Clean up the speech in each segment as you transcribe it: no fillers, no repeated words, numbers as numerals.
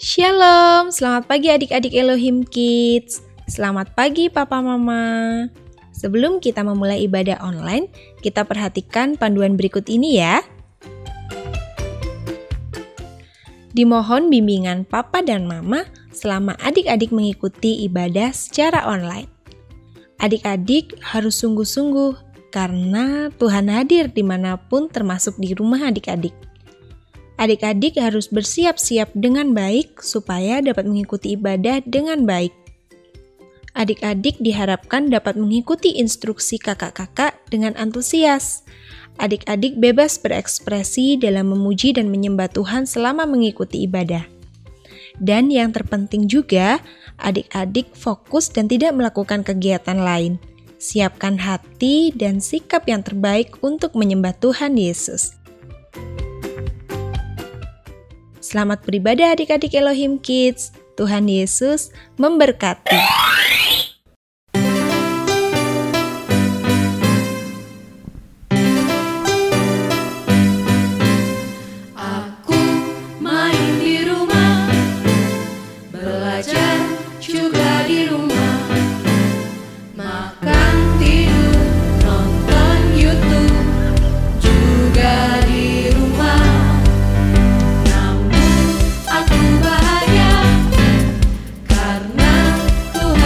Shalom, selamat pagi adik-adik Elohim Kids. Selamat pagi Papa Mama. Sebelum kita memulai ibadah online, kita perhatikan panduan berikut ini ya. Dimohon bimbingan Papa dan Mama selama adik-adik mengikuti ibadah secara online. Adik-adik harus sungguh-sungguh karena Tuhan hadir dimanapun termasuk di rumah adik-adik. Adik-adik harus bersiap-siap dengan baik supaya dapat mengikuti ibadah dengan baik. Adik-adik diharapkan dapat mengikuti instruksi kakak-kakak dengan antusias. Adik-adik bebas berekspresi dalam memuji dan menyembah Tuhan selama mengikuti ibadah. Dan yang terpenting juga, adik-adik fokus dan tidak melakukan kegiatan lain. Siapkan hati dan sikap yang terbaik untuk menyembah Tuhan Yesus. Selamat beribadah adik-adik Elohim Kids. Tuhan Yesus memberkati. Aku main di rumah, belajar juga di rumah, makan, tidur, nonton YouTube juga di rumah. Namun aku bahagia karena Tuhan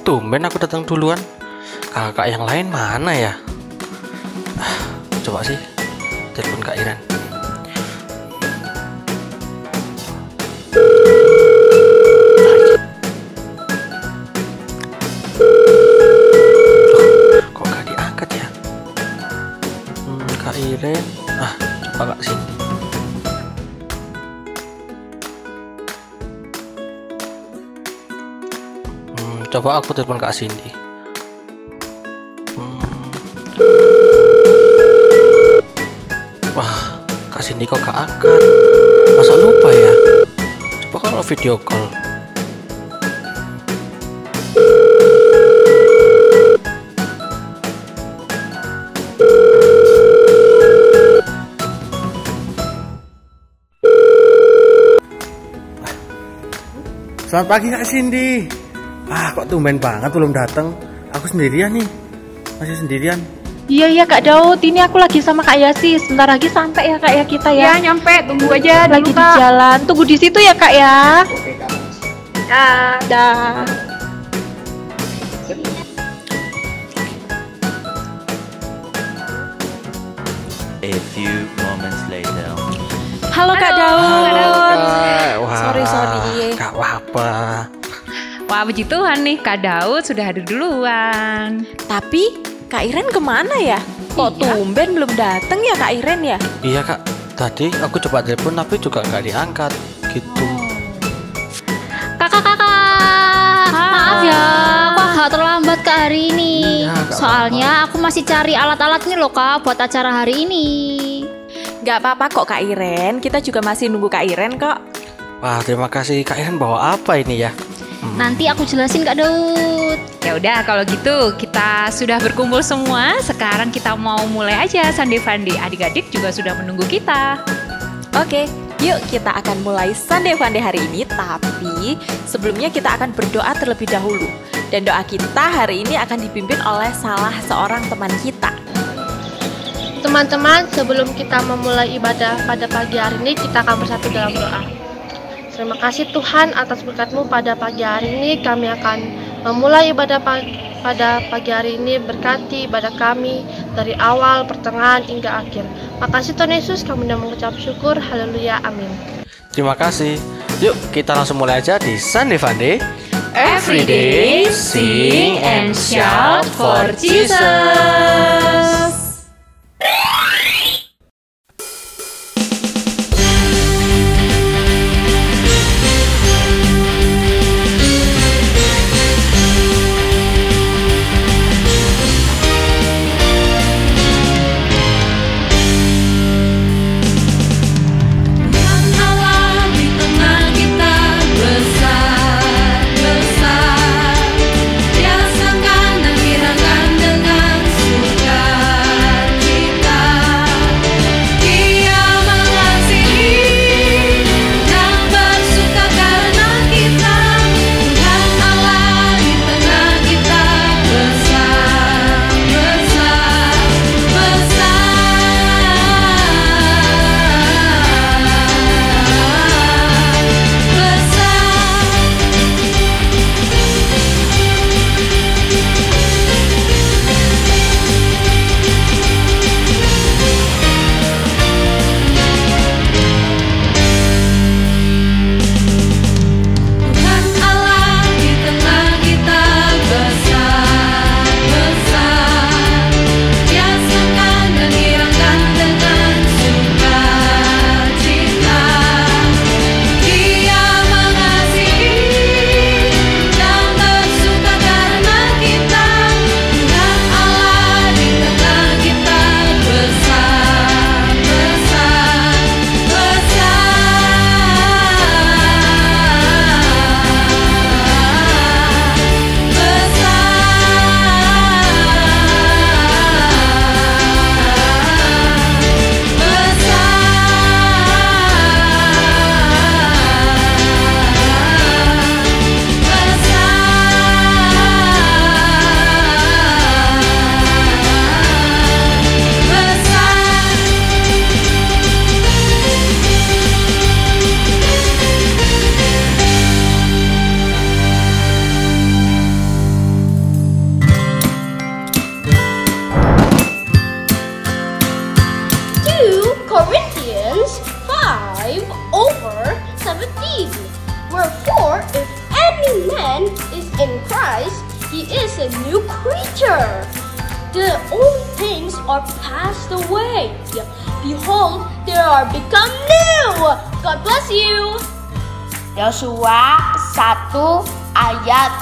tumben aku datang duluan. Kakak yang lain mana ya? Coba sih telepon Kak Iren. Loh, kok gak diangkat ya? Kak Iren. Coba Kak Cindy. Coba aku telepon Kak Cindy. Wah, Kak Cindy kok gak angkat? Masa lupa ya? Coba kalau video call. Selamat pagi Kak Cindy. Kok tumben banget belum datang? Aku sendirian nih. Masih sendirian. Iya Kak Daud, ini aku lagi sama Kak Yasi. Sebentar lagi sampai ya Kak ya kita ya. Ya nyampe, tunggu aja dulu, lagi di Kak. jalan. Tunggu di situ ya Kak ya. Oke Kak. Dah. A few moments later. Halo Kak Daud. Wah, Sorry. Kak apa? Wah, puji Tuhan nih, Kak Daud sudah hadir duluan. Tapi Kak Iren kemana ya? Kok tumben belum datang ya Kak Iren ya? Iya Kak, tadi aku coba telepon tapi juga nggak diangkat gitu. Kakak, maaf ya, kok agak terlambat Kak hari ini. Iya, nggak Soalnya aku masih cari alat-alat nih loh Kak buat acara hari ini. Gak apa-apa kok Kak Iren, kita juga masih nunggu Kak Iren kok. Wah, terima kasih Kak Iren, bawa apa ini ya? Nanti aku jelasin Kak Daud. Ya udah kalau gitu kita sudah berkumpul semua. Sekarang kita mau mulai aja Sunday Funday. Adik-adik juga sudah menunggu kita. Oke, yuk kita akan mulai Sunday Funday hari ini. Tapi sebelumnya kita akan berdoa terlebih dahulu. Dan doa kita hari ini akan dipimpin oleh salah seorang teman kita. Teman-teman, sebelum kita memulai ibadah pada pagi hari ini, kita akan bersatu dalam doa. Terima kasih Tuhan atas berkat-Mu pada pagi hari ini. Kami akan memulai ibadah pada pagi hari ini. Berkati ibadah kami dari awal, pertengahan, hingga akhir. Makasih Tuhan Yesus, kami sudah mengucap syukur. Haleluya, amin. Terima kasih. Yuk, kita langsung mulai aja di Sunday Funday. Every day, sing and shout for Jesus. Allah di tengah kita besar, besar. Dia sangkan dan kirakan dengan surga. Corinthians 5:17. Wherefore, if any man is in Christ, he is a new creature. The old things are passed away. Behold, they are become new. God bless you. Yosua 1 ayat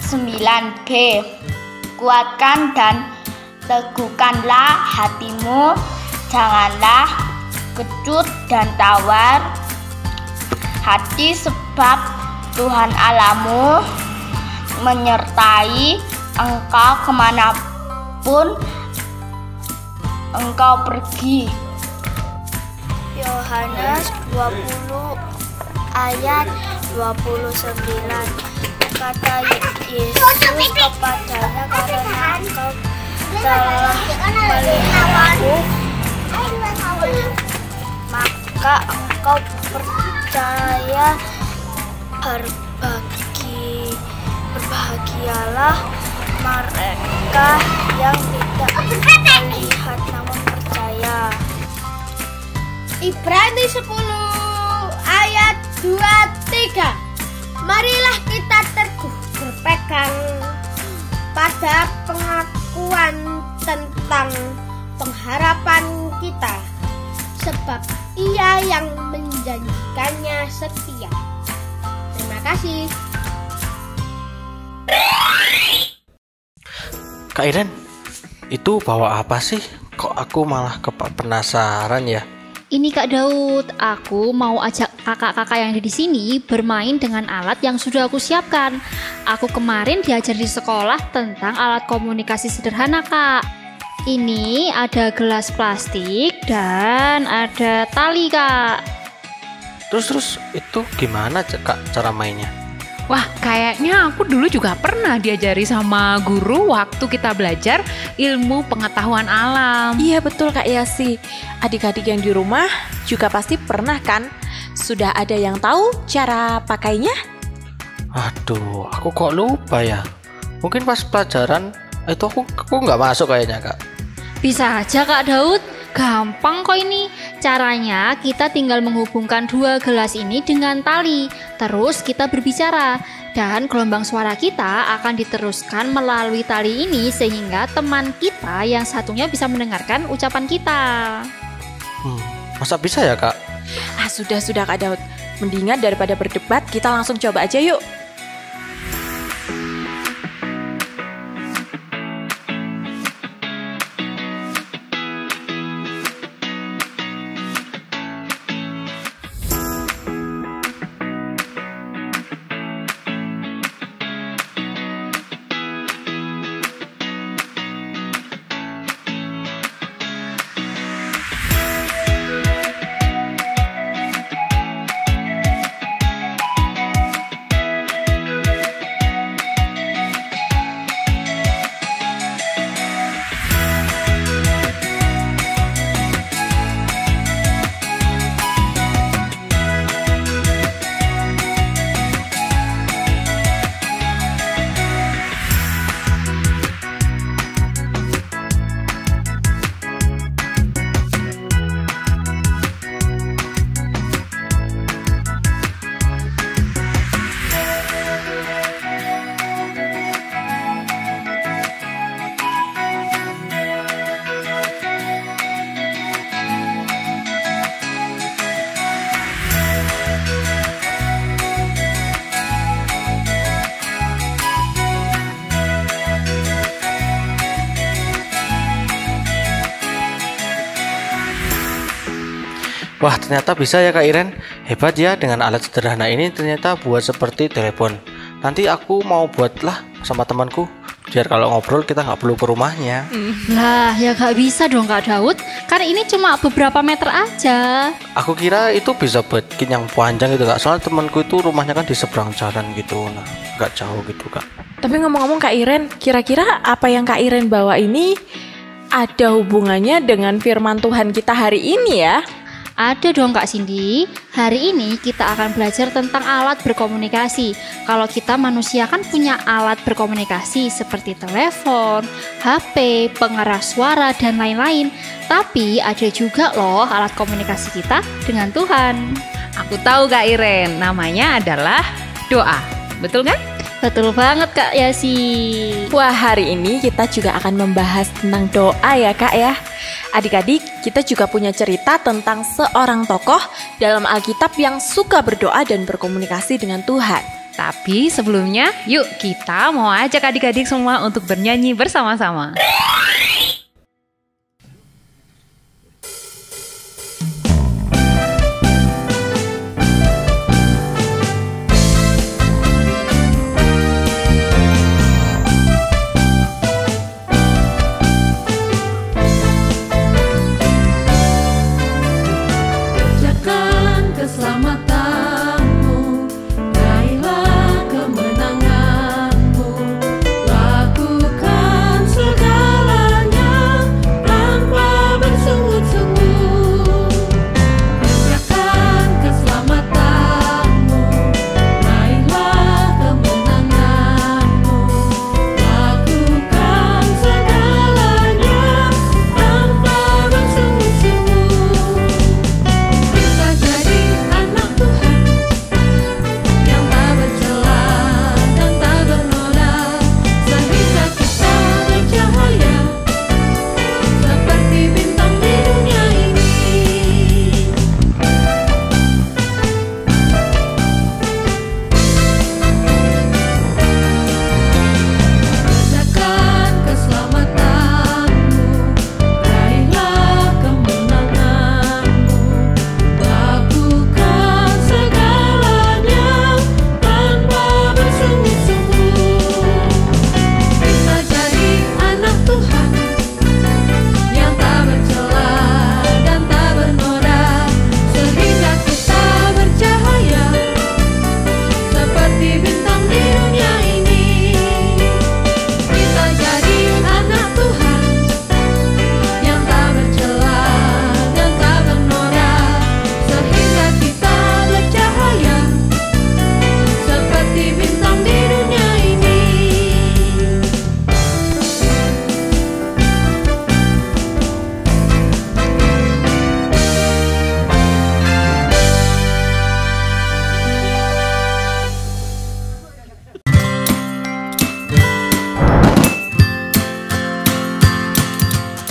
9b. Kuatkan dan teguhkanlah hatimu, janganlah kecut dan tawar hati, sebab Tuhan Allahmu menyertai engkau kemanapun engkau pergi. Yohanes 20 ayat 29. Kata Yesus kepadanya, karena engkau telah melihatku, maka engkau percaya. Berbahagialah mereka yang tidak melihat namun percaya. Ibrani 10 ayat 23. Marilah kita teguh berpegang pada pengakuan tentang pengharapan kita, sebab Ia yang menjanjikannya setia. Terima kasih. Kak Iren, itu bawa apa sih? Kok aku malah penasaran ya? Ini Kak Daud, aku mau ajak kakak-kakak yang ada di sini bermain dengan alat yang sudah aku siapkan. Aku kemarin diajar di sekolah tentang alat komunikasi sederhana, Kak. Ini ada gelas plastik dan ada tali, Kak. Terus itu gimana Kak cara mainnya? Wah, kayaknya aku dulu juga pernah diajari sama guru waktu kita belajar ilmu pengetahuan alam. Iya betul Kak Yasi. Adik-adik yang di rumah juga pasti pernah kan? Sudah ada yang tahu cara pakainya? Aduh, aku kok lupa ya. Mungkin pas pelajaran itu aku nggak masuk kayaknya Kak. Bisa aja Kak Daud, gampang kok ini. Caranya kita tinggal menghubungkan dua gelas ini dengan tali. Terus kita berbicara dan gelombang suara kita akan diteruskan melalui tali ini sehingga teman kita yang satunya bisa mendengarkan ucapan kita. Masa bisa ya Kak? Sudah Kak Daud. Mendingan daripada berdebat kita langsung coba aja yuk. Wah, ternyata bisa ya Kak Iren. Hebat ya, dengan alat sederhana ini ternyata buat seperti telepon. Nanti aku mau buatlah sama temanku, biar kalau ngobrol kita nggak perlu ke rumahnya. Lah ya gak bisa dong Kak Daud, karena ini cuma beberapa meter aja. Aku kira itu bisa bikin yang panjang gitu Kak. Soalnya temanku itu rumahnya kan di seberang jalan gitu. Nah, nggak jauh gitu Kak. Tapi ngomong-ngomong Kak Iren, kira-kira apa yang Kak Iren bawa ini ada hubungannya dengan firman Tuhan kita hari ini ya? Ada dong Kak Cindy. Hari ini kita akan belajar tentang alat berkomunikasi. Kalau kita manusia kan punya alat berkomunikasi seperti telepon, HP, pengeras suara, dan lain-lain. Tapi ada juga loh alat komunikasi kita dengan Tuhan. Aku tahu Kak Iren, namanya adalah doa. Betul kan? Betul banget Kak Yasi. Wah, hari ini kita juga akan membahas tentang doa ya Kak ya. Adik-adik, kita juga punya cerita tentang seorang tokoh dalam Alkitab yang suka berdoa dan berkomunikasi dengan Tuhan. Tapi sebelumnya, yuk kita mau ajak adik-adik semua untuk bernyanyi bersama-sama.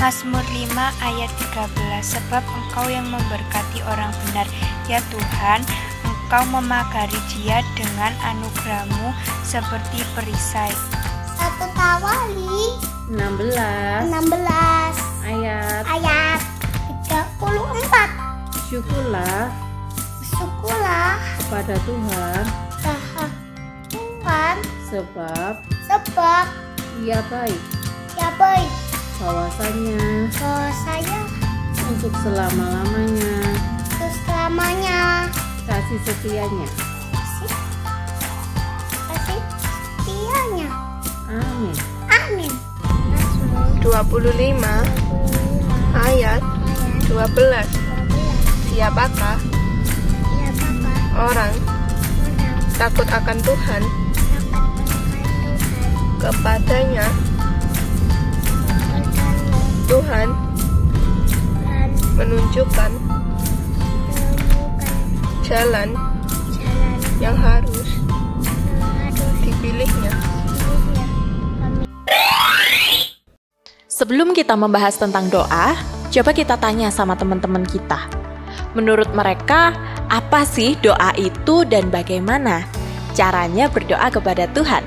Mazmur 5 ayat 13. Sebab Engkau yang memberkati orang benar, ya Tuhan, Engkau memagari dia dengan anugerah-Mu seperti perisai. 1 Tawali 16 ayat 34. Syukurlah kepada Tuhan sebab Ia baik bahwasanya untuk selama-lamanya kasih setianya. Amin. 25 ayat 12. Siapakah orang takut akan Tuhan? Kepadanya Tuhan menunjukkan jalan yang harus dipilihnya. Sebelum kita membahas tentang doa, coba kita tanya sama teman-teman kita. Menurut mereka, apa sih doa itu dan bagaimana caranya berdoa kepada Tuhan?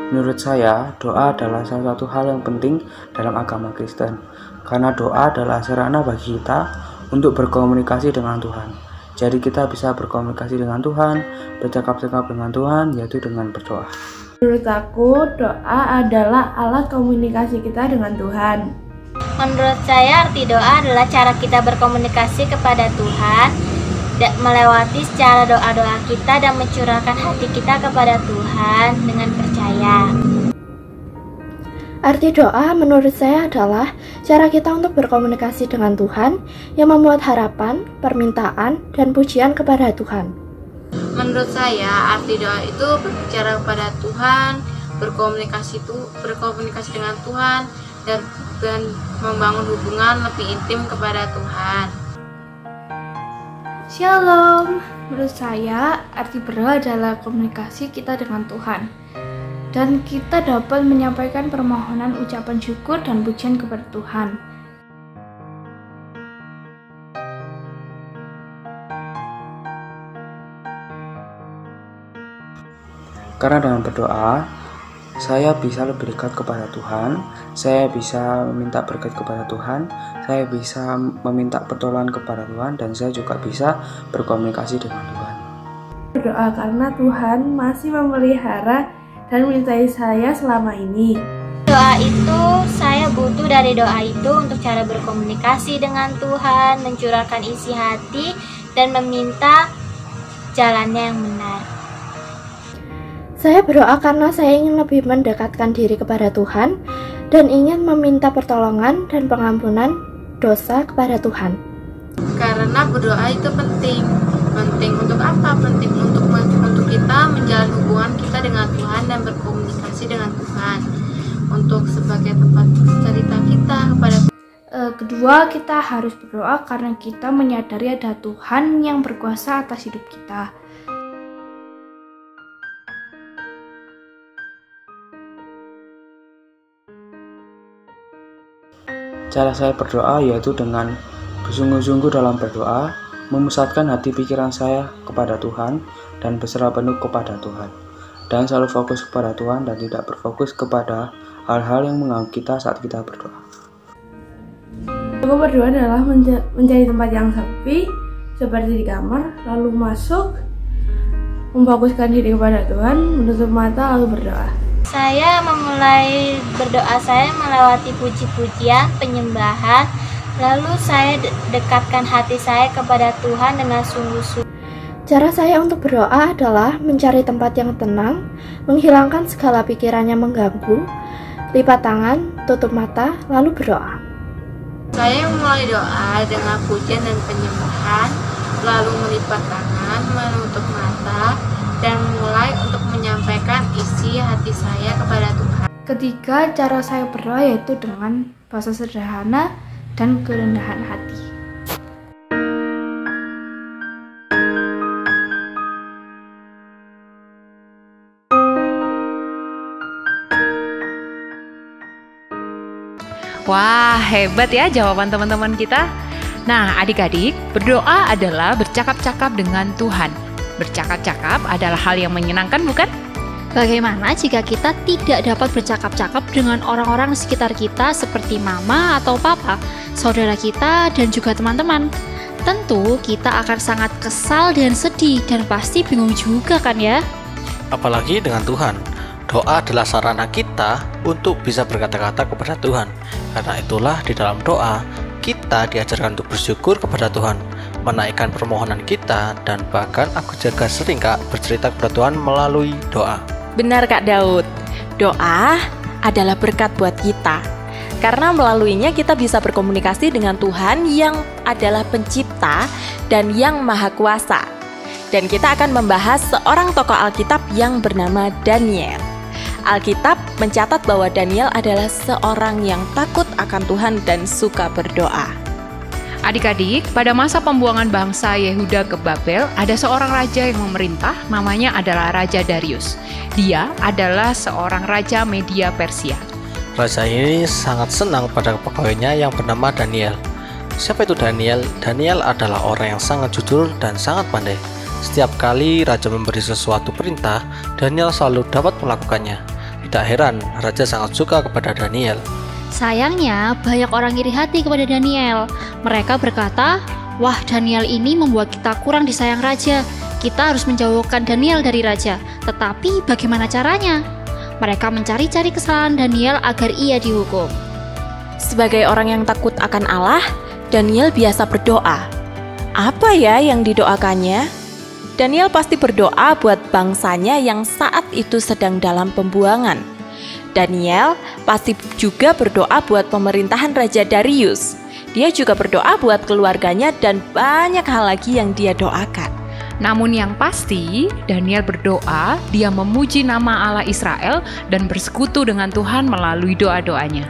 Menurut saya, doa adalah salah satu hal yang penting dalam agama Kristen, karena doa adalah sarana bagi kita untuk berkomunikasi dengan Tuhan. Jadi kita bisa berkomunikasi dengan Tuhan, bercakap-cakap dengan Tuhan, yaitu dengan berdoa. Menurut aku, doa adalah alat komunikasi kita dengan Tuhan. Menurut saya, arti doa adalah cara kita berkomunikasi kepada Tuhan, melewati secara doa-doa kita dan mencurahkan hati kita kepada Tuhan dengan percaya. Arti doa menurut saya adalah cara kita untuk berkomunikasi dengan Tuhan yang memuat harapan, permintaan, dan pujian kepada Tuhan. Menurut saya, arti doa itu berbicara kepada Tuhan, berkomunikasi dengan Tuhan, dan membangun hubungan lebih intim kepada Tuhan. Shalom, menurut saya arti berdoa adalah komunikasi kita dengan Tuhan, dan kita dapat menyampaikan permohonan, ucapan syukur, dan pujian kepada Tuhan. Karena dengan berdoa, saya bisa lebih dekat kepada Tuhan, saya bisa meminta berkat kepada Tuhan, saya bisa meminta pertolongan kepada Tuhan, dan saya juga bisa berkomunikasi dengan Tuhan. Berdoa karena Tuhan masih memelihara dan menyertai saya selama ini. Doa itu, saya butuh dari doa itu untuk cara berkomunikasi dengan Tuhan, mencurahkan isi hati, dan meminta jalannya yang benar. Saya berdoa karena saya ingin lebih mendekatkan diri kepada Tuhan dan ingin meminta pertolongan dan pengampunan dosa kepada Tuhan. Karena berdoa itu penting. Penting untuk apa? Penting untuk kita menjalin hubungan kita dengan Tuhan dan berkomunikasi dengan Tuhan. Untuk sebagai tempat cerita kita kepada Kedua, kita harus berdoa karena kita menyadari ada Tuhan yang berkuasa atas hidup kita. Cara saya berdoa yaitu dengan bersungguh-sungguh dalam berdoa, memusatkan hati pikiran saya kepada Tuhan, dan berserah penuh kepada Tuhan. Dan selalu fokus kepada Tuhan dan tidak berfokus kepada hal-hal yang mengganggu kita saat kita berdoa. Aku berdoa adalah mencari tempat yang sepi, seperti di kamar, lalu masuk, memfokuskan diri kepada Tuhan, menutup mata, lalu berdoa. Saya memulai berdoa saya melewati puji-pujian, penyembahan, lalu saya dekatkan hati saya kepada Tuhan dengan sungguh-sungguh. Cara saya untuk berdoa adalah mencari tempat yang tenang, menghilangkan segala pikiran yang mengganggu, lipat tangan, tutup mata, lalu berdoa. Saya memulai doa dengan pujian dan penyembahan, lalu melipat tangan, menutup mata, dan mulai untuk menyampaikan isi hati saya kepada Tuhan. Ketiga, cara saya berdoa yaitu dengan bahasa sederhana dan kerendahan hati. Wah, hebat ya jawaban teman-teman kita. Nah, adik-adik, berdoa adalah bercakap-cakap dengan Tuhan. Bercakap-cakap adalah hal yang menyenangkan, bukan? Bagaimana jika kita tidak dapat bercakap-cakap dengan orang-orang di sekitar kita seperti mama atau papa, saudara kita, dan juga teman-teman? Tentu kita akan sangat kesal dan sedih dan pasti bingung juga kan ya? Apalagi dengan Tuhan. Doa adalah sarana kita untuk bisa berkata-kata kepada Tuhan. Karena itulah di dalam doa, kita diajarkan untuk bersyukur kepada Tuhan, menaikkan permohonan kita, dan bahkan aku juga sering bercerita kepada Tuhan melalui doa. Benar Kak Daud, doa adalah berkat buat kita. Karena melaluinya kita bisa berkomunikasi dengan Tuhan yang adalah pencipta dan yang maha kuasa. Dan kita akan membahas seorang tokoh Alkitab yang bernama Daniel. Alkitab mencatat bahwa Daniel adalah seorang yang takut akan Tuhan dan suka berdoa. Adik-adik, pada masa pembuangan bangsa Yehuda ke Babel, ada seorang raja yang memerintah, namanya adalah Raja Darius. Dia adalah seorang raja Media Persia. Raja ini sangat senang pada pegawainya yang bernama Daniel. Siapa itu Daniel? Daniel adalah orang yang sangat jujur dan sangat pandai. Setiap kali raja memberi sesuatu perintah, Daniel selalu dapat melakukannya. Tidak heran, raja sangat suka kepada Daniel. Sayangnya, banyak orang iri hati kepada Daniel. Mereka berkata, wah, Daniel ini membuat kita kurang disayang raja. Kita harus menjauhkan Daniel dari raja. Tetapi bagaimana caranya? Mereka mencari-cari kesalahan Daniel agar ia dihukum. Sebagai orang yang takut akan Allah, Daniel biasa berdoa. Apa ya yang didoakannya? Daniel pasti berdoa buat bangsanya yang saat itu sedang dalam pembuangan. Daniel pasti juga berdoa buat pemerintahan Raja Darius. Dia juga berdoa buat keluarganya dan banyak hal lagi yang dia doakan. Namun yang pasti, Daniel berdoa, dia memuji nama Allah Israel dan bersekutu dengan Tuhan melalui doa-doanya.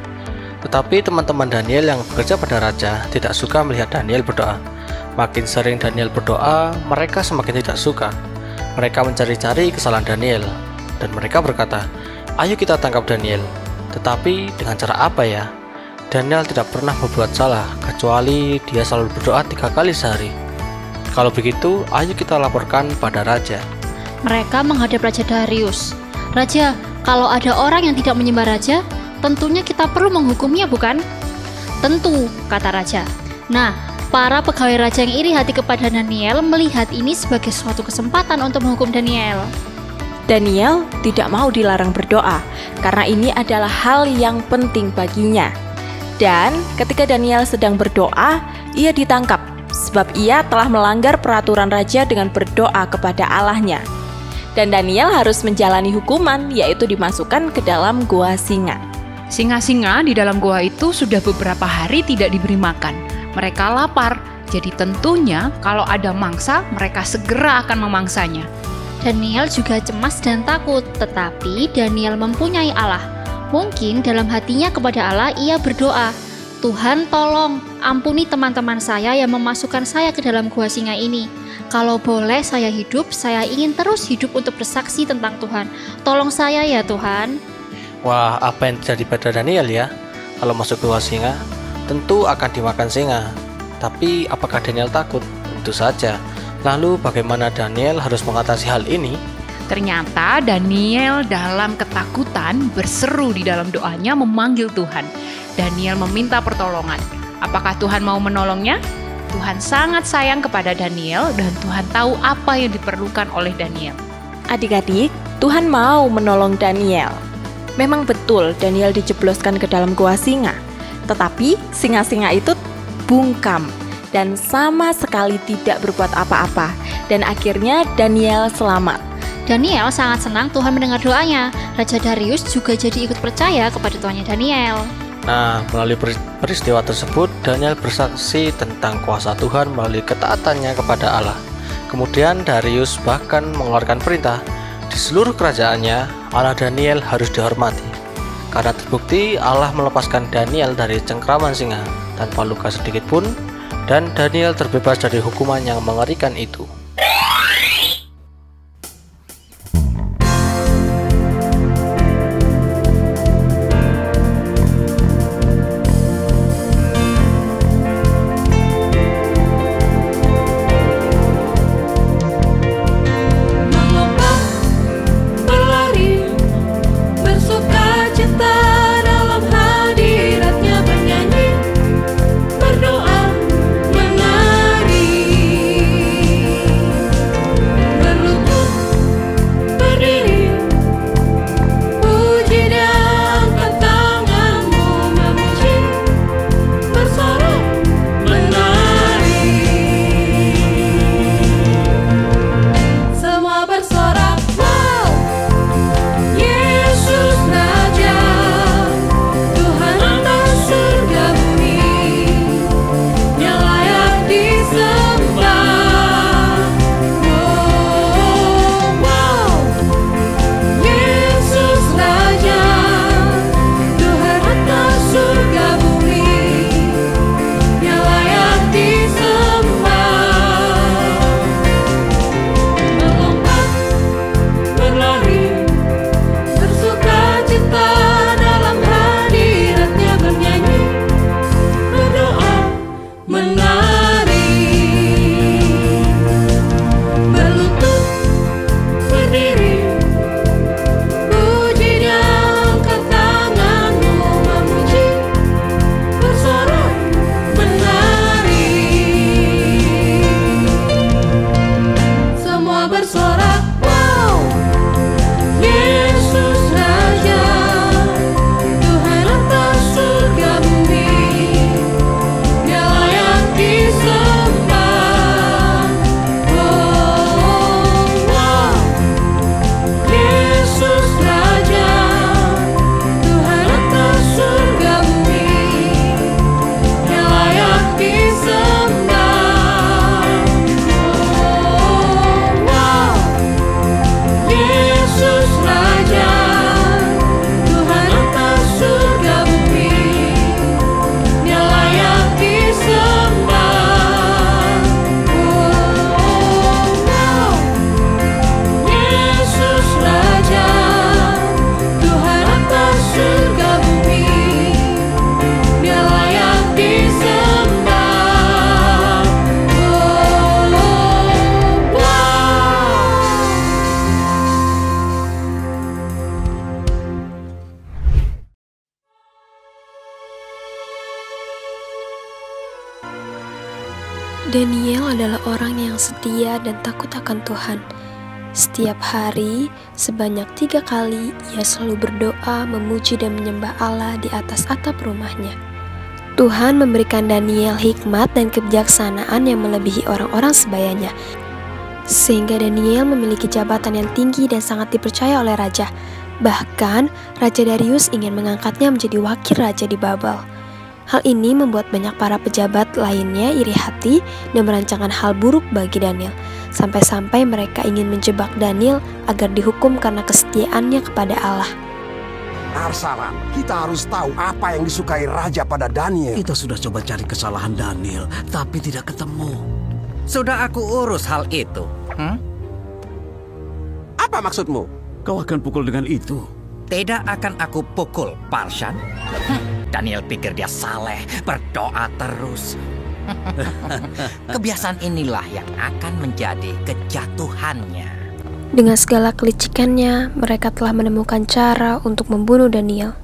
Tetapi teman-teman Daniel yang bekerja pada raja tidak suka melihat Daniel berdoa. Makin sering Daniel berdoa, mereka semakin tidak suka. Mereka mencari-cari kesalahan Daniel, dan mereka berkata, "Ayo kita tangkap Daniel." Tetapi dengan cara apa ya? Daniel tidak pernah berbuat salah, kecuali dia selalu berdoa 3 kali sehari. Kalau begitu, ayo kita laporkan pada raja. Mereka menghadap Raja Darius. "Raja, kalau ada orang yang tidak menyembah raja, tentunya kita perlu menghukumnya, bukan?" "Tentu," kata raja. Nah, para pegawai raja yang iri hati kepada Daniel melihat ini sebagai suatu kesempatan untuk menghukum Daniel. Daniel tidak mau dilarang berdoa, karena ini adalah hal yang penting baginya. Dan ketika Daniel sedang berdoa, ia ditangkap, sebab ia telah melanggar peraturan raja dengan berdoa kepada Allahnya. Dan Daniel harus menjalani hukuman, yaitu dimasukkan ke dalam gua singa. Singa-singa di dalam gua itu sudah beberapa hari tidak diberi makan. Mereka lapar, jadi tentunya kalau ada mangsa, mereka segera akan memangsanya. Daniel juga cemas dan takut, tetapi Daniel mempunyai Allah. Mungkin dalam hatinya kepada Allah ia berdoa, "Tuhan tolong, ampuni teman-teman saya yang memasukkan saya ke dalam gua singa ini. Kalau boleh saya hidup, saya ingin terus hidup untuk bersaksi tentang Tuhan. Tolong saya ya Tuhan." Wah, apa yang terjadi pada Daniel ya? Kalau masuk gua singa, tentu akan dimakan singa. Tapi apakah Daniel takut? Tentu saja. Lalu bagaimana Daniel harus mengatasi hal ini? Ternyata Daniel dalam ketakutan berseru di dalam doanya memanggil Tuhan. Daniel meminta pertolongan. Apakah Tuhan mau menolongnya? Tuhan sangat sayang kepada Daniel dan Tuhan tahu apa yang diperlukan oleh Daniel. Adik-adik, Tuhan mau menolong Daniel. Memang betul Daniel dijebloskan ke dalam gua singa. Tetapi singa-singa itu bungkam dan sama sekali tidak berbuat apa-apa. Dan akhirnya Daniel selamat. Daniel sangat senang Tuhan mendengar doanya. Raja Darius juga jadi ikut percaya kepada tuannya Daniel. Nah, melalui peristiwa tersebut, Daniel bersaksi tentang kuasa Tuhan melalui ketaatannya kepada Allah. Kemudian Darius bahkan mengeluarkan perintah, di seluruh kerajaannya, Allah Daniel harus dihormati. Karena terbukti Allah melepaskan Daniel dari cengkraman singa tanpa luka sedikit pun, dan Daniel terbebas dari hukuman yang mengerikan itu. Daniel adalah orang yang setia dan takut akan Tuhan. Setiap hari, sebanyak 3 kali, ia selalu berdoa, memuji dan menyembah Allah di atas atap rumahnya. Tuhan memberikan Daniel hikmat dan kebijaksanaan yang melebihi orang-orang sebayanya, sehingga Daniel memiliki jabatan yang tinggi dan sangat dipercaya oleh raja. Bahkan, Raja Darius ingin mengangkatnya menjadi wakil raja di Babel. Hal ini membuat banyak para pejabat lainnya iri hati dan merancangkan hal buruk bagi Daniel, sampai-sampai mereka ingin menjebak Daniel agar dihukum karena kesetiaannya kepada Allah. Arsalan, kita harus tahu apa yang disukai raja pada Daniel. Kita sudah coba cari kesalahan Daniel, tapi tidak ketemu. Sudah aku urus hal itu. Apa maksudmu? Kau akan pukul dengan itu? Tidak akan aku pukul, Parshan. Daniel pikir dia saleh, berdoa terus. Kebiasaan inilah yang akan menjadi kejatuhannya. Dengan segala kelicikannya, mereka telah menemukan cara untuk membunuh Daniel.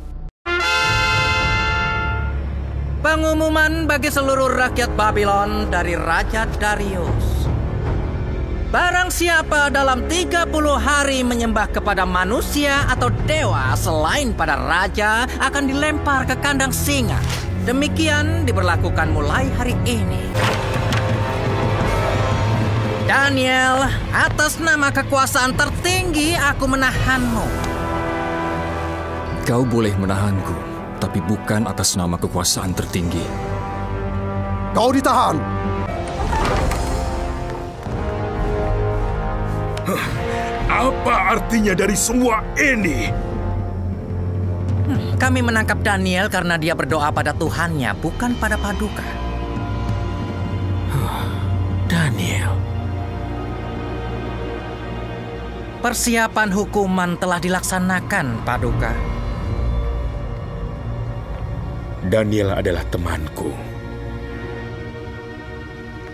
Pengumuman bagi seluruh rakyat Babylon dari Raja Darius. Barang siapa dalam 30 hari menyembah kepada manusia atau dewa selain pada raja akan dilempar ke kandang singa. Demikian diberlakukan mulai hari ini. Daniel, atas nama kekuasaan tertinggi aku menahanmu. Kau boleh menahanku, tapi bukan atas nama kekuasaan tertinggi. Kau ditahan. Apa artinya dari semua ini? Kami menangkap Daniel karena dia berdoa pada Tuhannya, bukan pada Paduka. Daniel. Persiapan hukuman telah dilaksanakan, Paduka. Daniel adalah temanku.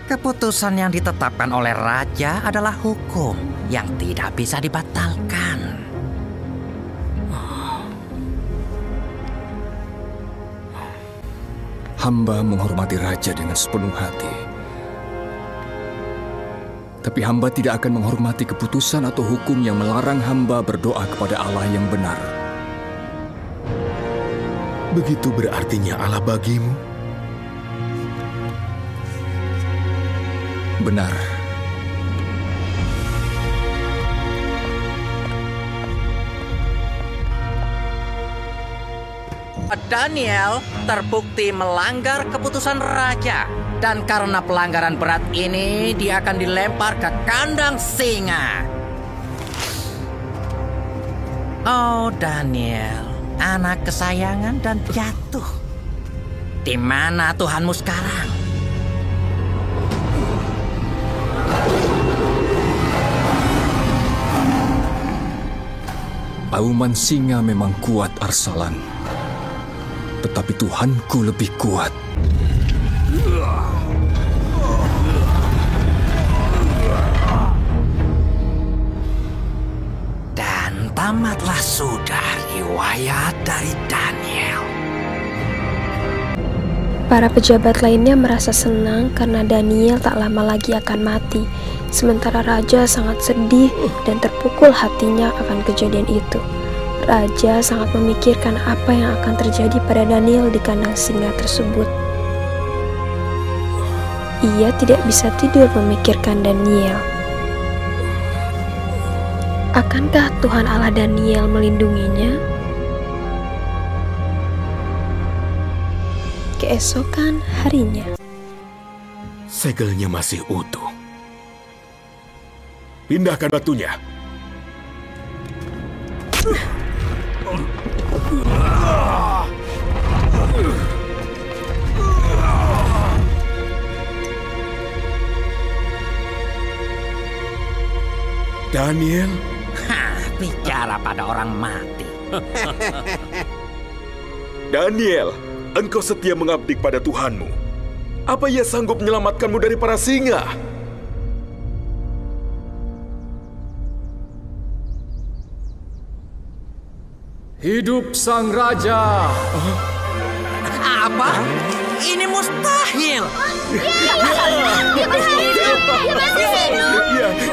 Keputusan yang ditetapkan oleh raja adalah hukum yang tidak bisa dibatalkan. Hamba menghormati raja dengan sepenuh hati. Tapi hamba tidak akan menghormati keputusan atau hukum yang melarang hamba berdoa kepada Allah yang benar. Begitu berartinya Allah bagimu? Benar. Daniel terbukti melanggar keputusan raja. Dan karena pelanggaran berat ini, dia akan dilempar ke kandang singa. Oh, Daniel, anak kesayangan dan jatuh. Di mana Tuhanmu sekarang? Auman singa memang kuat, Arsalan. Tetapi Tuhanku lebih kuat. Dan tamatlah sudah riwayat dari Daniel. Para pejabat lainnya merasa senang karena Daniel tak lama lagi akan mati. Sementara raja sangat sedih dan terpukul hatinya akan kejadian itu. Raja sangat memikirkan apa yang akan terjadi pada Daniel di kandang singa tersebut. Ia tidak bisa tidur memikirkan Daniel. Akankah Tuhan Allah Daniel melindunginya? Keesokan harinya, segelnya masih utuh. Pindahkan batunya. Daniel? Bicara pada orang mati. Daniel, engkau setia mengabdi pada Tuhanmu. Apa ia sanggup menyelamatkanmu dari para singa? Hidup sang raja. Apa? Ini mustahil.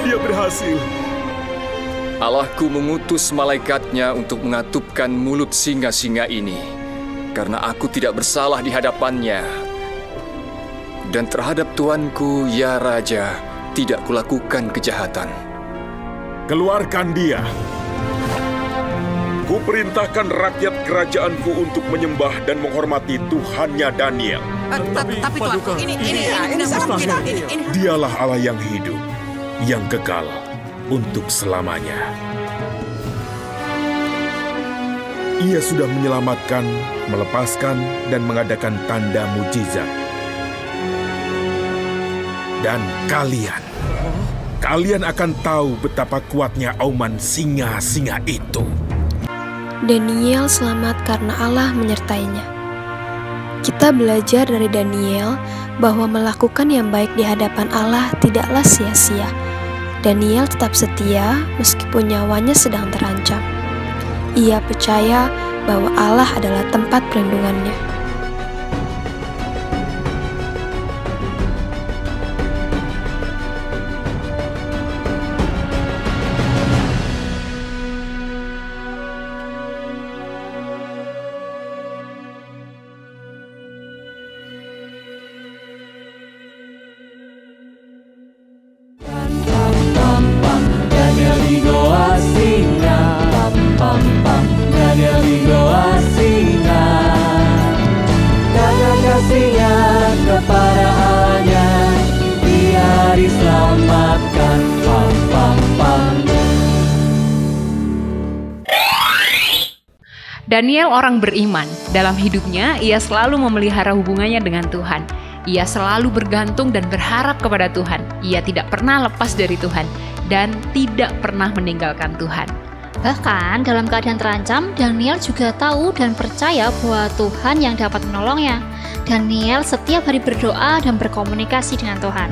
Dia berhasil. Allahku mengutus malaikatnya untuk mengatupkan mulut singa-singa ini, karena aku tidak bersalah di hadapannya. Dan terhadap Tuanku, ya Raja, tidak kulakukan kejahatan. Keluarkan dia. Kuperintahkan rakyat kerajaanku untuk menyembah dan menghormati Tuhannya Daniel. Tapi Tuanku, ini salah kita. Dialah Allah yang hidup, yang kekal untuk selamanya. Ia sudah menyelamatkan, melepaskan, dan mengadakan tanda mujizat. Dan kalian akan tahu betapa kuatnya auman singa-singa itu. Daniel selamat karena Allah menyertainya. Kita belajar dari Daniel bahwa melakukan yang baik di hadapan Allah tidaklah sia-sia. Daniel tetap setia meskipun nyawanya sedang terancam. Ia percaya bahwa Allah adalah tempat perlindungannya. Daniel di goa singa, Daniel di goa singa, karena kasihnya kepada Allahnya, dia diselamatkan. Daniel orang beriman. Dalam hidupnya, ia selalu memelihara hubungannya dengan Tuhan. Ia selalu bergantung dan berharap kepada Tuhan. Ia tidak pernah lepas dari Tuhan dan tidak pernah meninggalkan Tuhan. Bahkan dalam keadaan terancam, Daniel juga tahu dan percaya bahwa Tuhan yang dapat menolongnya. Daniel setiap hari berdoa dan berkomunikasi dengan Tuhan.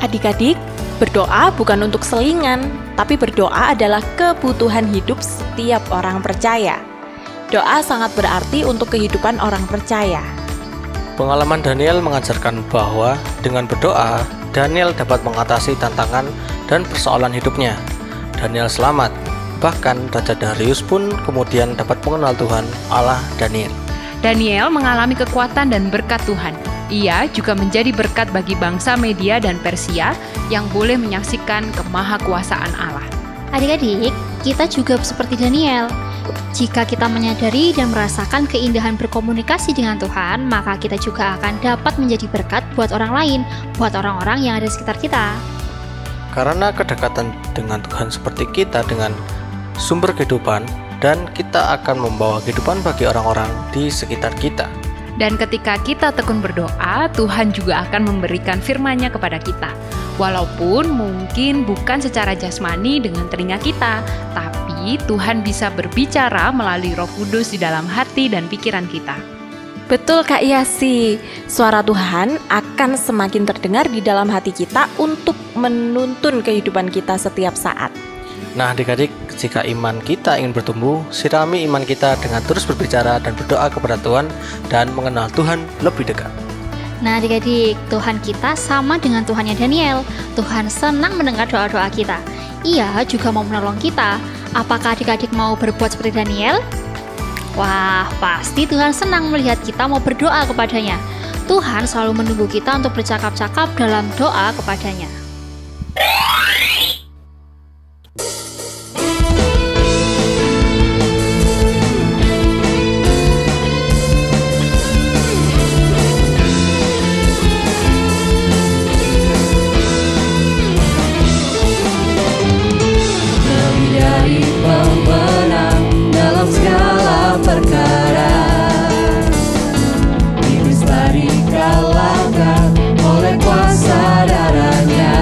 Adik-adik, berdoa bukan untuk selingan, tapi berdoa adalah kebutuhan hidup setiap orang percaya. Doa sangat berarti untuk kehidupan orang percaya. Pengalaman Daniel mengajarkan bahwa dengan berdoa, Daniel dapat mengatasi tantangan dan persoalan hidupnya. Daniel selamat. Bahkan Raja Darius pun kemudian dapat mengenal Tuhan, Allah Daniel. Daniel mengalami kekuatan dan berkat Tuhan. Ia juga menjadi berkat bagi bangsa Media dan Persia yang boleh menyaksikan kemahakuasaan Allah. Adik-adik, kita juga seperti Daniel. Jika kita menyadari dan merasakan keindahan berkomunikasi dengan Tuhan, maka kita juga akan dapat menjadi berkat buat orang lain, buat orang-orang yang ada di sekitar kita. Karena kedekatan dengan Tuhan seperti kita dengan sumber kehidupan, dan kita akan membawa kehidupan bagi orang-orang di sekitar kita. Dan ketika kita tekun berdoa, Tuhan juga akan memberikan firman-Nya kepada kita. Walaupun mungkin bukan secara jasmani dengan telinga kita, tapi Tuhan bisa berbicara melalui Roh Kudus di dalam hati dan pikiran kita. Betul Kak Yasi, suara Tuhan akan semakin terdengar di dalam hati kita untuk menuntun kehidupan kita setiap saat. Nah adik-adik, jika iman kita ingin bertumbuh, sirami iman kita dengan terus berbicara dan berdoa kepada Tuhan dan mengenal Tuhan lebih dekat. Nah adik-adik, Tuhan kita sama dengan Tuhannya Daniel. Tuhan senang mendengar doa-doa kita. Ia juga mau menolong kita. Apakah adik-adik mau berbuat seperti Daniel? Wah, pasti Tuhan senang melihat kita mau berdoa kepadanya. Tuhan selalu menunggu kita untuk bercakap-cakap dalam doa kepadanya. Oleh kuasa darahnya.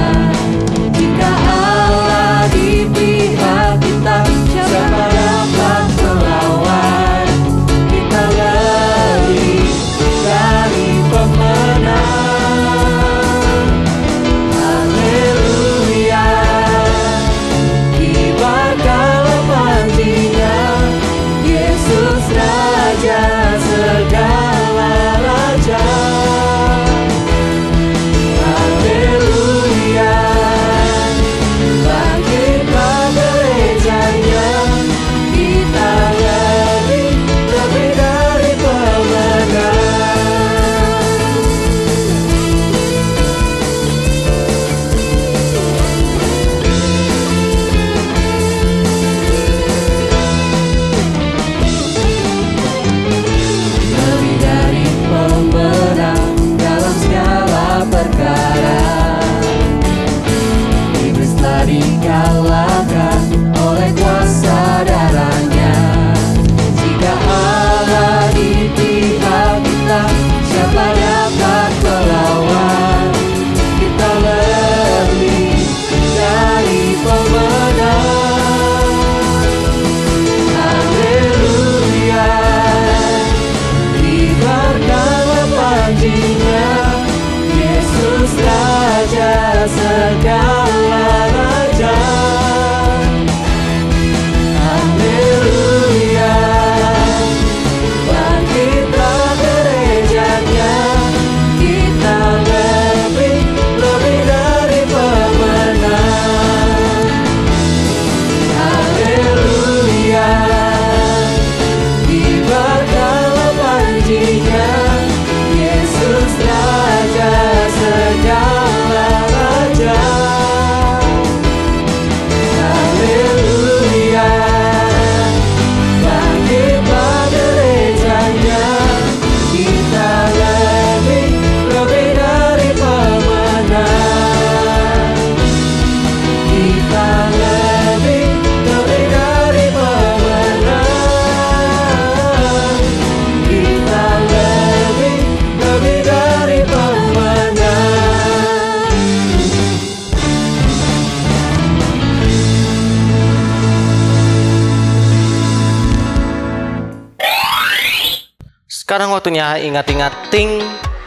sekarang waktunya ingat-ingat ting.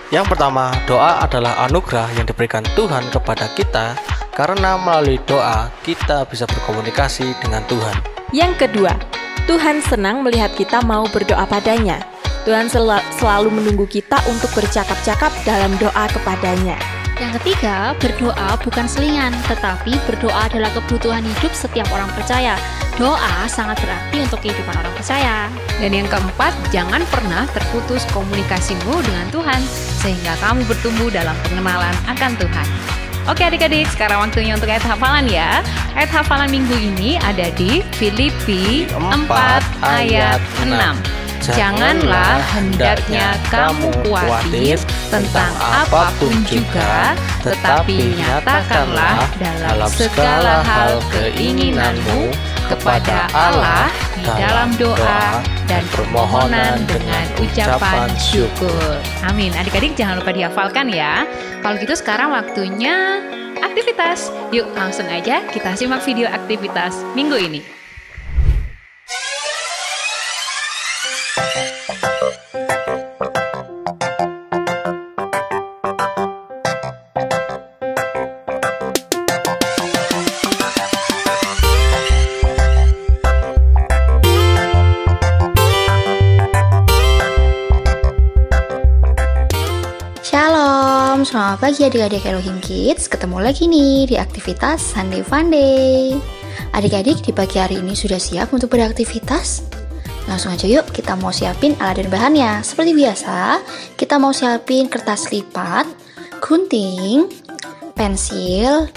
Yang pertama, doa adalah anugerah yang diberikan Tuhan kepada kita karena melalui doa kita bisa berkomunikasi dengan Tuhan. Yang kedua, Tuhan senang melihat kita mau berdoa padanya. Tuhan selalu menunggu kita untuk bercakap-cakap dalam doa kepadanya. Yang ketiga, berdoa bukan selingan, tetapi berdoa adalah kebutuhan hidup setiap orang percaya. Doa sangat berarti untuk kehidupan orang percaya. Dan yang keempat, jangan pernah terputus komunikasimu dengan Tuhan, sehingga kamu bertumbuh dalam pengenalan akan Tuhan. Oke adik-adik, sekarang waktunya untuk ayat hafalan ya. Ayat hafalan minggu ini ada di Filipi 4 ayat 6. Janganlah hendaknya kamu khawatir tentang apapun juga, tetapi nyatakanlah dalam segala hal keinginanmu kepada Allah di dalam doa dan permohonan dengan ucapan syukur. Amin. Adik-adik jangan lupa dihafalkan ya. Kalau gitu sekarang waktunya aktivitas. Yuk langsung aja kita simak video aktivitas minggu ini. Shalom, selamat pagi adik-adik Elohim Kids. Ketemu lagi nih di aktivitas Sunday Fun Day. Adik-adik di pagi hari ini sudah siap untuk beraktivitas? Langsung aja yuk kita mau siapin alat dan bahannya. Seperti biasa, kita mau siapin kertas lipat, gunting, pensil,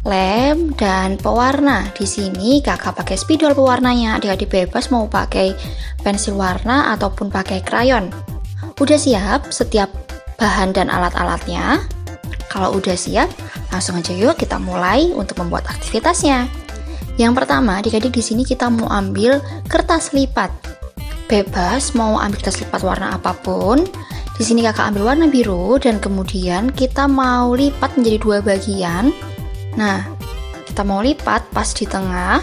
lem, dan pewarna. Di sini kakak pakai spidol pewarnanya. Adik-adik bebas mau pakai pensil warna ataupun pakai krayon. Udah siap setiap bahan dan alat-alatnya? Kalau udah siap, langsung aja yuk kita mulai untuk membuat aktivitasnya. Yang pertama, adik-adik di sini kita mau ambil kertas lipat. Bebas mau ambil kertas lipat warna apapun. Di sini kakak ambil warna biru dan kemudian kita mau lipat menjadi dua bagian. Nah, kita mau lipat pas di tengah.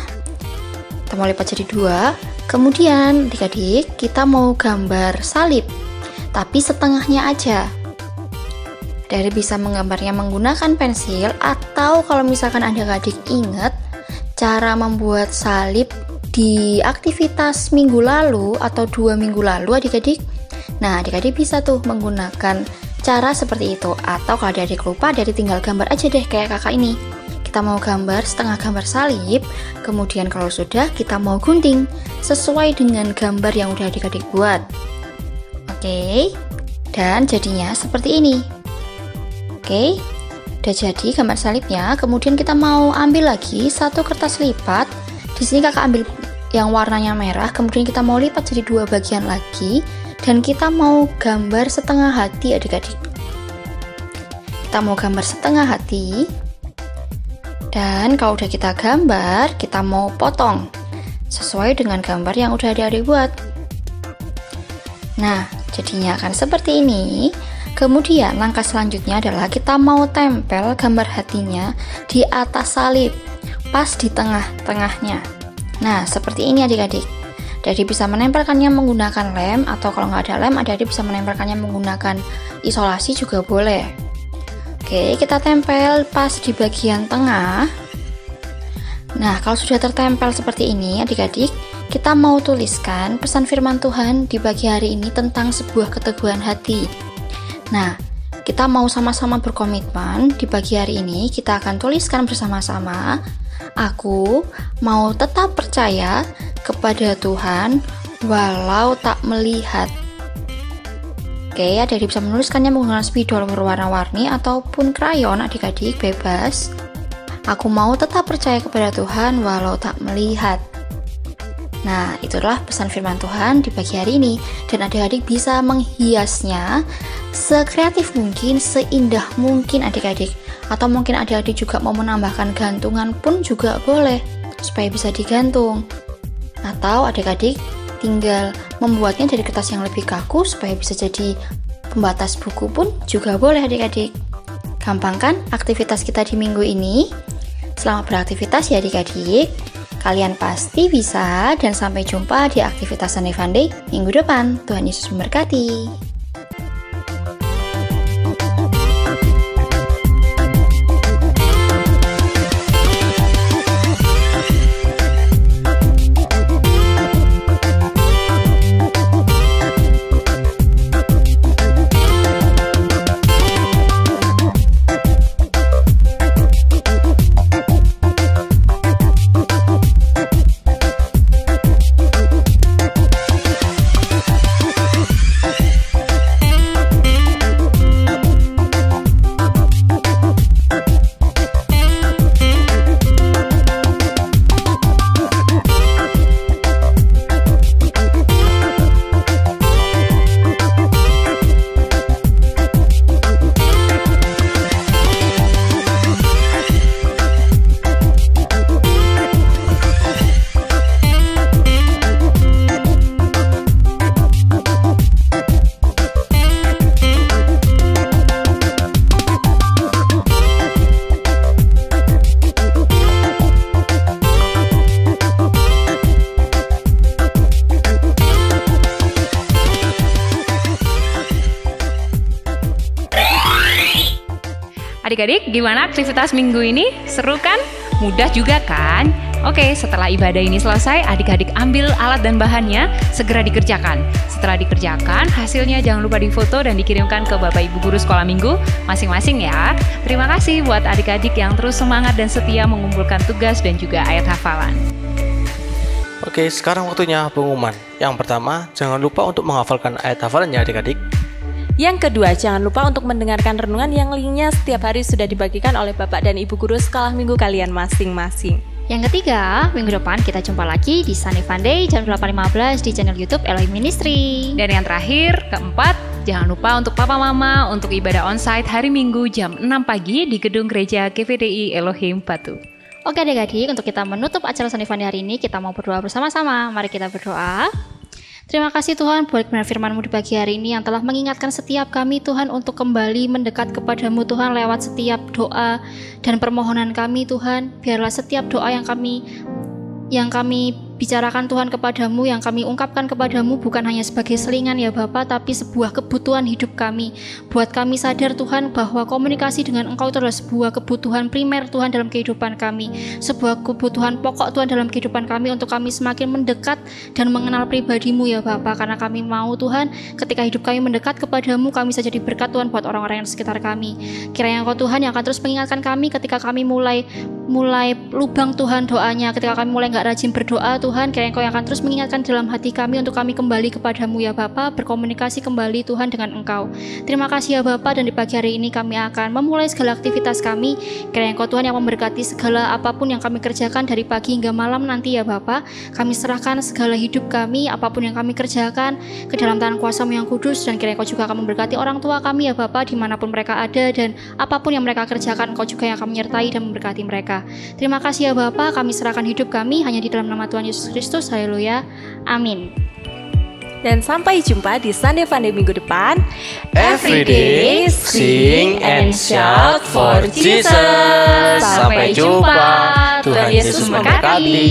Kita mau lipat jadi dua. Kemudian adik-adik kita mau gambar salib, tapi setengahnya aja. Dari bisa menggambarnya menggunakan pensil, atau kalau misalkan adik-adik ingat cara membuat salib di aktivitas minggu lalu atau 2 minggu lalu adik-adik, nah adik-adik bisa tuh menggunakan cara seperti itu. Atau kalau adik-adik lupa, dari tinggal gambar aja deh kayak kakak ini. Kita mau gambar setengah gambar salib, kemudian kalau sudah kita mau gunting sesuai dengan gambar yang udah adik-adik buat. Oke, dan jadinya seperti ini. Oke, udah jadi gambar salibnya. Kemudian kita mau ambil lagi satu kertas lipat. Di sini kakak ambil yang warnanya merah. Kemudian kita mau lipat jadi dua bagian lagi. Dan kita mau gambar setengah hati adik-adik. Kita mau gambar setengah hati. Dan kalau udah kita gambar, kita mau potong sesuai dengan gambar yang udah adik-adik buat. Nah, jadinya akan seperti ini. Kemudian langkah selanjutnya adalah kita mau tempel gambar hatinya di atas salib, pas di tengah-tengahnya. Nah, seperti ini adik-adik. Jadi bisa menempelkannya menggunakan lem, atau kalau nggak ada lem, adik-adik bisa menempelkannya menggunakan isolasi juga boleh. Oke, kita tempel pas di bagian tengah. Nah, kalau sudah tertempel seperti ini adik-adik, kita mau tuliskan pesan firman Tuhan di pagi hari ini tentang sebuah keteguhan hati. Nah, kita mau sama-sama berkomitmen di pagi hari ini, kita akan tuliskan bersama-sama, aku mau tetap percaya kepada Tuhan walau tak melihat. Oke, adik-adik bisa menuliskannya menggunakan spidol berwarna-warni ataupun krayon, adik-adik bebas. Aku mau tetap percaya kepada Tuhan walau tak melihat. Nah, itulah pesan firman Tuhan di pagi hari ini. Dan adik-adik bisa menghiasnya sekreatif mungkin, seindah mungkin adik-adik. Atau mungkin adik-adik juga mau menambahkan gantungan pun juga boleh, supaya bisa digantung. Atau adik-adik tinggal membuatnya dari kertas yang lebih kaku supaya bisa jadi pembatas buku pun juga boleh adik-adik. Gampang kan aktivitas kita di minggu ini? Selamat beraktivitas ya adik-adik. Kalian pasti bisa, dan sampai jumpa di aktivitas Sunday Funday minggu depan. Tuhan Yesus memberkati. Adik-adik, gimana aktivitas minggu ini? Seru kan? Mudah juga kan? Oke, setelah ibadah ini selesai, adik-adik ambil alat dan bahannya, segera dikerjakan. Setelah dikerjakan, hasilnya jangan lupa difoto dan dikirimkan ke Bapak Ibu Guru Sekolah Minggu masing-masing ya. Terima kasih buat adik-adik yang terus semangat dan setia mengumpulkan tugas dan juga ayat hafalan. Oke, sekarang waktunya pengumuman. Yang pertama, jangan lupa untuk menghafalkan ayat hafalan ya adik-adik. Yang kedua, jangan lupa untuk mendengarkan renungan yang linknya setiap hari sudah dibagikan oleh Bapak dan Ibu Guru Sekolah Minggu kalian masing-masing. Yang ketiga, minggu depan kita jumpa lagi di Sunday Funday jam 8.15 di channel YouTube Elohim Ministry. Dan yang terakhir, keempat, jangan lupa untuk papa mama untuk ibadah onsite hari Minggu jam 6 pagi di gedung gereja GVDI Elohim Batu. Oke adik-adik, untuk kita menutup acara Sunday Funday hari ini, kita mau berdoa bersama-sama. Mari kita berdoa. Terima kasih Tuhan buat kebenaran firman-Mu di pagi hari ini yang telah mengingatkan setiap kami Tuhan untuk kembali mendekat kepadamu Tuhan lewat setiap doa dan permohonan kami Tuhan. Biarlah setiap doa yang kami bicarakan Tuhan kepadamu, yang kami ungkapkan kepadamu bukan hanya sebagai selingan ya Bapa, tapi sebuah kebutuhan hidup kami. Buat kami sadar Tuhan bahwa komunikasi dengan Engkau itu adalah sebuah kebutuhan primer Tuhan dalam kehidupan kami, sebuah kebutuhan pokok Tuhan dalam kehidupan kami untuk kami semakin mendekat dan mengenal pribadi-Mu ya Bapa. Karena kami mau Tuhan, ketika hidup kami mendekat kepadamu, kami bisa jadi berkat Tuhan buat orang-orang yang di sekitar kami. Kiranya Engkau Tuhan yang akan terus mengingatkan kami ketika kami mulai lubang Tuhan doanya, ketika kami mulai gak rajin berdoa Tuhan, kiranya Engkau yang akan terus mengingatkan dalam hati kami untuk kami kembali kepadamu ya Bapa, berkomunikasi kembali Tuhan dengan Engkau. Terima kasih ya Bapa, dan di pagi hari ini kami akan memulai segala aktivitas kami. Kiranya Engkau Tuhan yang memberkati segala apapun yang kami kerjakan dari pagi hingga malam nanti ya Bapa. Kami serahkan segala hidup kami, apapun yang kami kerjakan ke dalam tangan kuasa-Mu yang kudus, dan kiranya Engkau juga akan memberkati orang tua kami ya Bapa, dimanapun mereka ada, dan apapun yang mereka kerjakan Engkau juga yang akan menyertai dan memberkati mereka. Terima kasih ya Bapa, kami serahkan hidup kami hanya di dalam nama Tuhan Yesus Kristus, haleluya, amin. Dan sampai jumpa di Sunday Funday minggu depan. Every day, sing and shout for Jesus. Sampai jumpa, Tuhan Yesus memberkati.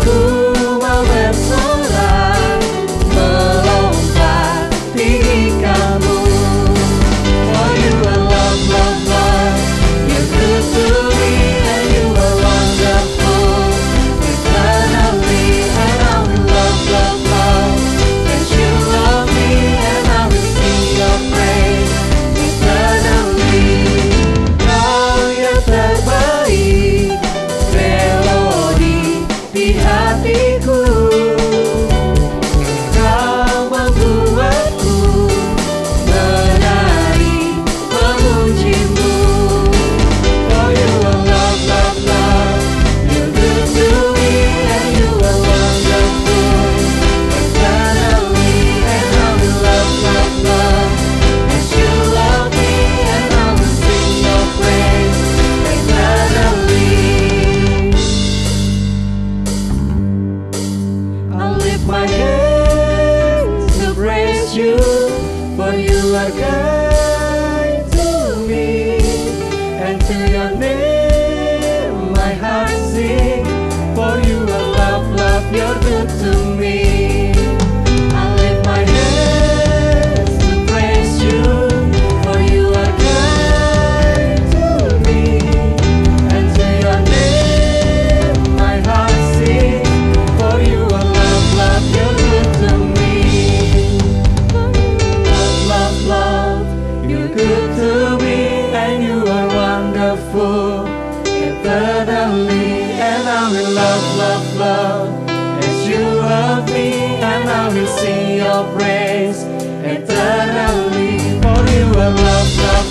Ku are kind to me, and to your name my heart sing. For you are love, love, you're good to me. I lift my hands to praise you, for you are kind to me, and to your name my heart sing. For you are love, love, you're good to me. Love, love, love, you're good to me, and you are wonderful eternally. And I will love, love, love as you love me, and I will sing your praise eternally. For you are love, love,